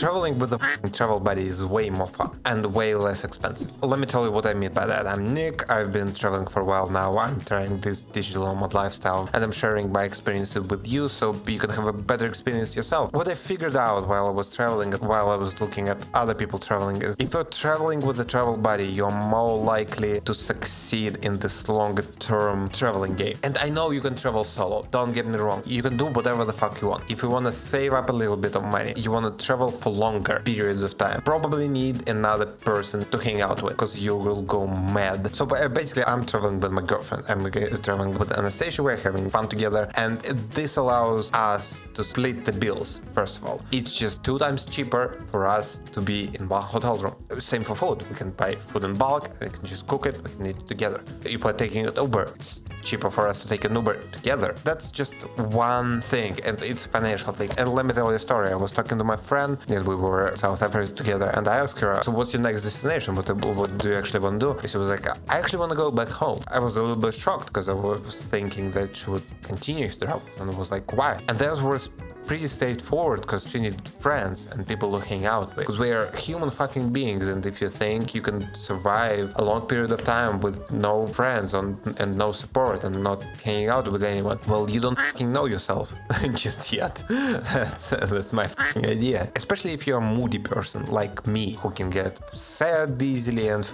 Traveling with a travel buddy is way more fun and way less expensive. Let me tell you what I mean by that. I'm Nick, I've been traveling for a while now, I'm trying this digital nomad lifestyle and I'm sharing my experiences with you so you can have a better experience yourself. What I figured out while I was traveling, while I was looking at other people traveling, is if you're traveling with a travel buddy, you're more likely to succeed in this longer term traveling game. And I know you can travel solo, don't get me wrong, you can do whatever the fuck you want. If you want to save up a little bit of money, you want to travel for longer periods of time, probably need another person to hang out with because you will go mad. So basically I'm traveling with my girlfriend, I'm traveling with Anastasia, we're having fun together, and this allows us to split the bills. First of all, it's just 2 times cheaper for us to be in one hotel room. Same for food, we can buy food in bulk, we can just cook it, we can eat it together. If we're taking an Uber, it's cheaper for us to take an Uber together. That's just one thing, and it's a financial thing. And let me tell you a story. I was talking to my friend, and we were in South Africa together, and I asked her, so what's your next destination? What do you actually want to do? She was like, I actually want to go back home. I was a little bit shocked because I was thinking that she would continue to travel, and I was like, why? And that was pretty straightforward, because she needed friends and people to hang out with. Because we are human fucking beings, and if you think you can survive a long period of time with no friends and no support and not hanging out with anyone, well, you don't fucking know yourself just yet. That's my fucking idea. Especially if you're a moody person like me, who can get sad easily and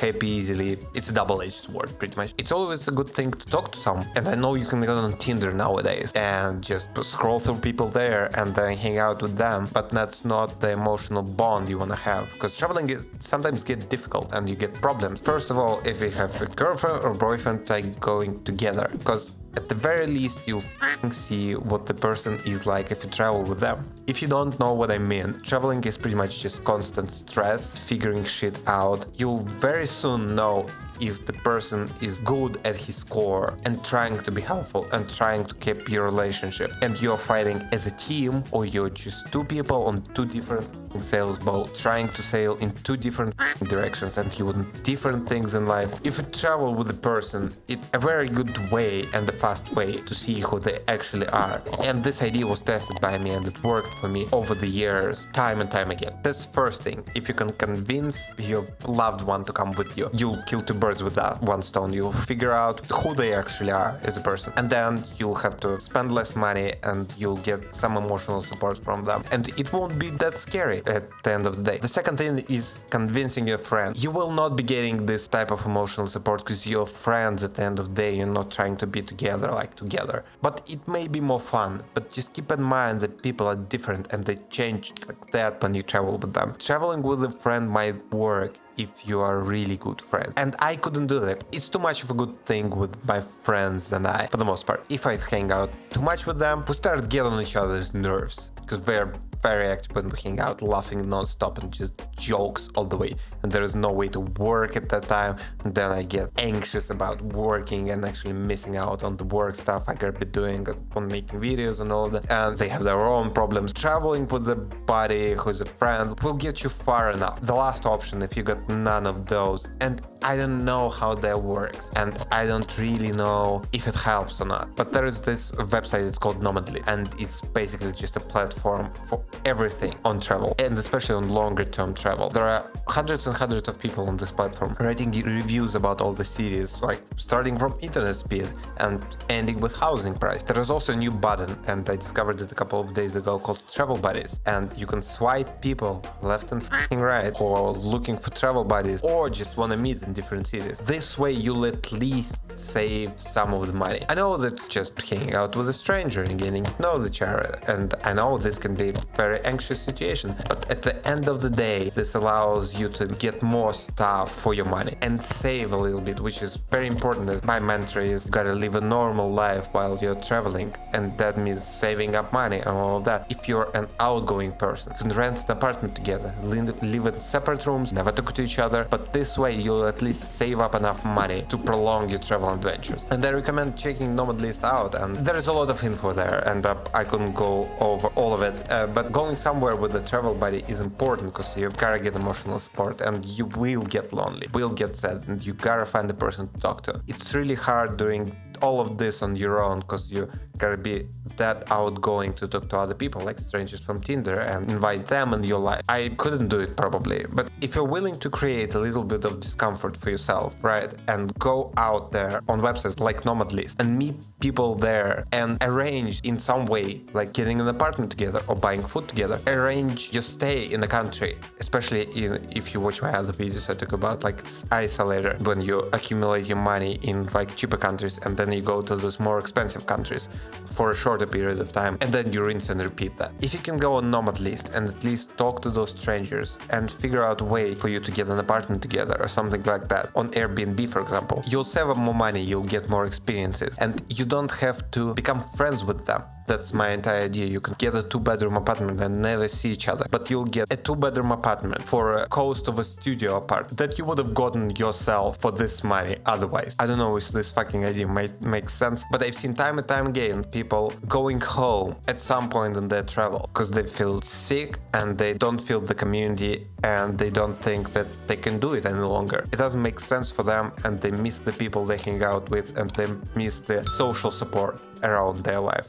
happy easily. It's a double-edged sword, pretty much. It's always a good thing to talk to someone, and I know you can go on Tinder nowadays and just scroll through people there and then hang out with them, but that's not the emotional bond you want to have, because traveling sometimes get difficult and you get problems. First of all, if you have a girlfriend or boyfriend, like going together, because at the very least you'll see what the person is like if you travel with them. If you don't know what I mean, traveling is pretty much just constant stress, figuring shit out. You'll very soon know if the person is good at his core and trying to be helpful and trying to keep your relationship, and you're fighting as a team, or you're just 2 people on 2 different sailboats trying to sail in 2 different directions, and you want different things in life. If you travel with a person, it's a very good way and a fast way to see who they actually are. And this idea was tested by me and it worked for me over the years, time and time again. That's first thing. If you can convince your loved one to come with you, you'll kill 2 birds with that one stone. You'll figure out who they actually are as a person, and then you'll have to spend less money and you'll get some emotional support from them, and it won't be that scary at the end of the day. The second thing is convincing your friends. You will not be getting this type of emotional support because you're friends at the end of the day. You're not trying to be together, but it may be more fun. But just keep in mind that people are different and they change like that when you travel with them. Traveling with a friend might work if you are a really good friend, and I couldn't do that. It's too much of a good thing with my friends and I, for the most part. If I hang out too much with them, we start getting on each other's nerves, because we're very active when we hang out, laughing non-stop and just jokes all the way, and there is no way to work at that time, and then I get anxious about working and actually missing out on the work stuff I gotta be doing on making videos and all of that, and they have their own problems. Traveling with a buddy who's a friend will get you far enough. The last option, if you got none of those, and I don't know how that works, and I don't really know if it helps or not, but there is this website, it's called Nomad, and it's basically just a platform for everything on travel, and especially on longer term travel. There are hundreds and hundreds of people on this platform writing reviews about all the cities, like starting from internet speed and ending with housing price. There is also a new button, and I discovered it a couple of days ago, called Travel Buddies, and you can swipe people left and right who are looking for travel buddies or just want to meet in different cities. This way you'll at least save some of the money. I know that's just hanging out with a stranger and getting to know each other, and I know this can be a very anxious situation, but at the end of the day, this allows you to get more stuff for your money and save a little bit, which is very important. As my mantra is, you gotta live a normal life while you're traveling, and that means saving up money and all of that. If you're an outgoing person, you can rent an apartment together, live in separate rooms, never talk to each other, but this way you'll at least save up enough money to prolong your travel adventures. And I recommend checking Nomad List out, and there is a lot of info there, and I couldn't go over all of it, but going somewhere with a travel buddy is important, because you gotta get emotional support, and you will get lonely, will get sad, and you gotta find a person to talk to. It's really hard during all of this on your own because you gotta be that outgoing to talk to other people, like strangers from Tinder, and invite them in your life. I couldn't do it probably, but if you're willing to create a little bit of discomfort for yourself, right, and go out there on websites like Nomad and meet people there and arrange in some way, like getting an apartment together or buying food together, arrange your stay in the country, especially if you watch my other videos. I talk about like this isolator, when you accumulate your money in like cheaper countries and then you go to those more expensive countries for a shorter period of time, and then you rinse and repeat that. If you can go on Nomad List and at least talk to those strangers and figure out a way for you to get an apartment together or something like that on Airbnb, for example, you'll save up more money, you'll get more experiences, and you don't have to become friends with them. That's my entire idea. You can get a 2-bedroom apartment and never see each other, but you'll get a 2-bedroom apartment for a cost of a studio apartment that you would have gotten yourself for this money otherwise. I don't know if this fucking idea might make sense, but I've seen time and time again people going home at some point in their travel because they feel sick and they don't feel the community and they don't think that they can do it any longer. It doesn't make sense for them, and they miss the people they hang out with and they miss the social support around their life.